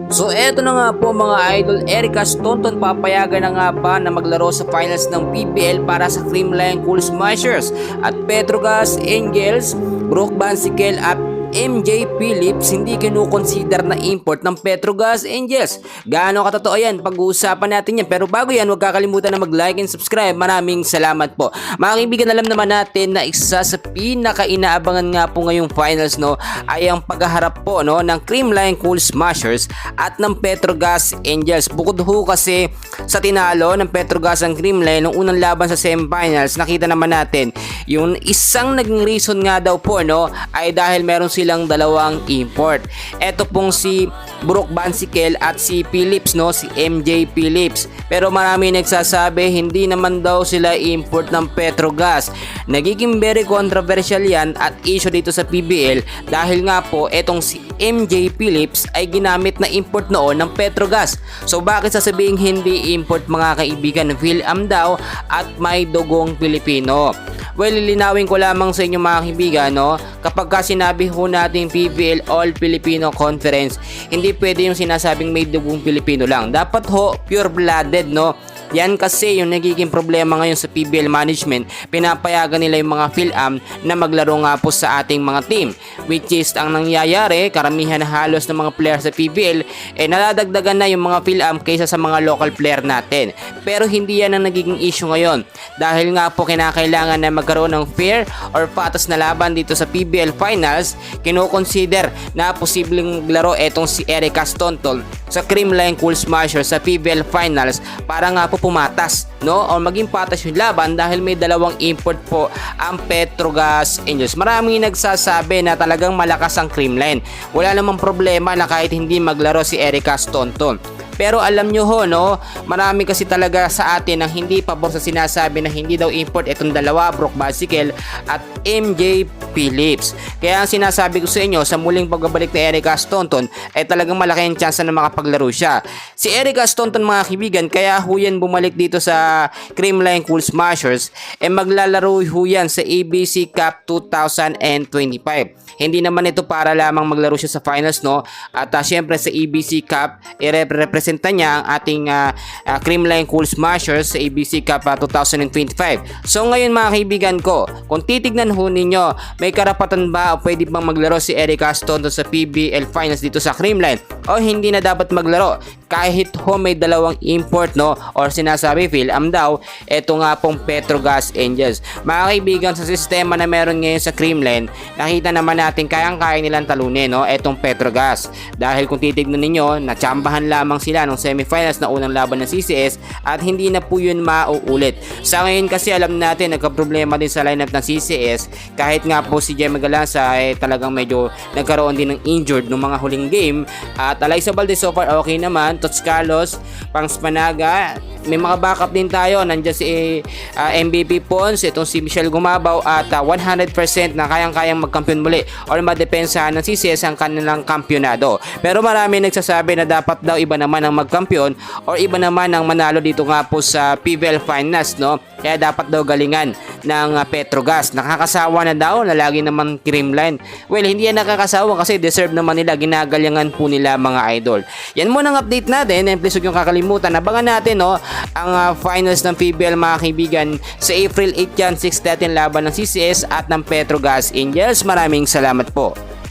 So eto na nga po mga idol, Erica Staunton papayagan na nga ba na maglaro sa finals ng PBL para sa Creamline Cool Smashers at Petrogas Angels, Brooke Bansikel at MJ Phillips hindi kinukonsider na import ng Petrogas Angels. Gaano katotoo yan? Pag-uusapan natin yan. Pero bago yan, huwag kakalimutan na mag-like and subscribe. Maraming salamat po. Mga kaibigan, alam naman natin na isa sa pinaka-inaabangan nga po ngayong finals ay ang paghaharap po ng Creamline Cool Smashers at ng Petrogas Angels. Bukod ho kasi sa tinalo ng Petrogas ang Creamline nung unang laban sa semifinals, nakita naman natin yung isang naging reason nga daw po ay dahil meron silang dalawang import. Ito pong si Brooke Bansikel at si Phillips, si MJ Phillips. Pero marami nagsasabi hindi naman daw sila import ng Petrogas. Nagiging very controversial yan at issue dito sa PBL dahil nga po etong si MJ Phillips ay ginamit na import noon ng Petrogas. So bakit sasabihin hindi import mga kaibigan? Phil-am daw at may dugong Pilipino. Well, lilinawin ko lamang sa inyo mga kaibigan, kapag ka sinabi ho natin PBL All Filipino Conference, hindi pwede yung sinasabing may dugong Pilipino lang. Dapat ho, pure-blooded, Yan kasi yung nagiging problema ngayon sa PBL management. Pinapayagan nila yung mga Phil-am na maglaro nga po sa ating mga team. Which is ang nangyayari, karamihan na halos ng mga player sa PBL, naladagdagan na yung mga Phil-am kaysa sa mga local player natin. Pero hindi yan ang nagiging issue ngayon. Dahil nga po kinakailangan na magkaroon ng fair or patas na laban dito sa PBL Finals, kinoconsider na posibleng maglaro etong si Erica Staunton sa Creamline Cool Smashers sa PBL Finals para nga po pumatas, o maging patas yung laban dahil may dalawang import po ang Petrogas Angels. Maraming nagsasabi na talagang malakas ang Creamline. Wala namang problema na kahit hindi maglaro si Erica Staunton. Pero alam nyo ho, marami kasi talaga sa atin ang hindi pabor sa sinasabi na hindi daw import itong dalawa, Brooke Bansikel at MJ Phillips. Kaya ang sinasabi ko sa inyo, sa muling pagbabalik ni Erica Staunton ay talagang malaki ang chance na makapaglaro siya. Si Erica Staunton mga kaibigan, kaya ho yan bumalik dito sa Creamline Cool Smashers, maglalaro ho yan sa ABC Cup 2025. Hindi naman ito para lamang maglaro siya sa finals, At syempre sa ABC Cup, i-representa niya ang ating Creamline Cool Smashers sa ABC Cup 2025. So ngayon mga kaibigan ko, kung titignan ho ninyo, may karapatan ba o pwede bang maglaro si Erica Staunton sa PBL Finals dito sa Creamline? O hindi na dapat maglaro? Kahit ho may dalawang import, or sinasabi Phil-am daw, eto nga pong Petrogas Angels. Mga kaibigan, sa sistema na meron ngayon sa Creamline, nakita naman natin kayang-kaya nilang talunin, etong Petrogas. Dahil kung titignan ninyo, natsambahan lamang sila nung semifinals na unang laban ng CCS at hindi na po yun mauulit. Sa ngayon kasi alam natin, nagka-problema din sa lineup ng CCS, kahit nga po si Jemmy Galanza ay talagang medyo nagkaroon din ng injured nung mga huling game. At Alyssa Valdez so far okay naman. Tots Carlos, Pangspanaga, may mga backup din tayo. Nandiyan si MVP Pons, itong si Michelle Gumabaw at 100% na kayang-kayang magkampiyon muli or madepensahan ng CCS ang kanilang kampyonado. Pero marami nagsasabi na dapat daw iba naman ang magkampiyon or iba naman ang manalo dito nga po sa PBL Finals, Kaya dapat daw galingan ng Petrogas. Nakakasawa na daw na lagi naman Creamline. Well, hindi yan nakakasawa kasi deserve naman nila, ginagalingan po nila mga idol. Yan muna ang update natin, and please huwag yung kakalimutan, abangan natin ang finals ng PBL mga kaibigan sa April 8 yan, 6:30 laban ng CCS at ng Petrogas Angels. Maraming salamat po.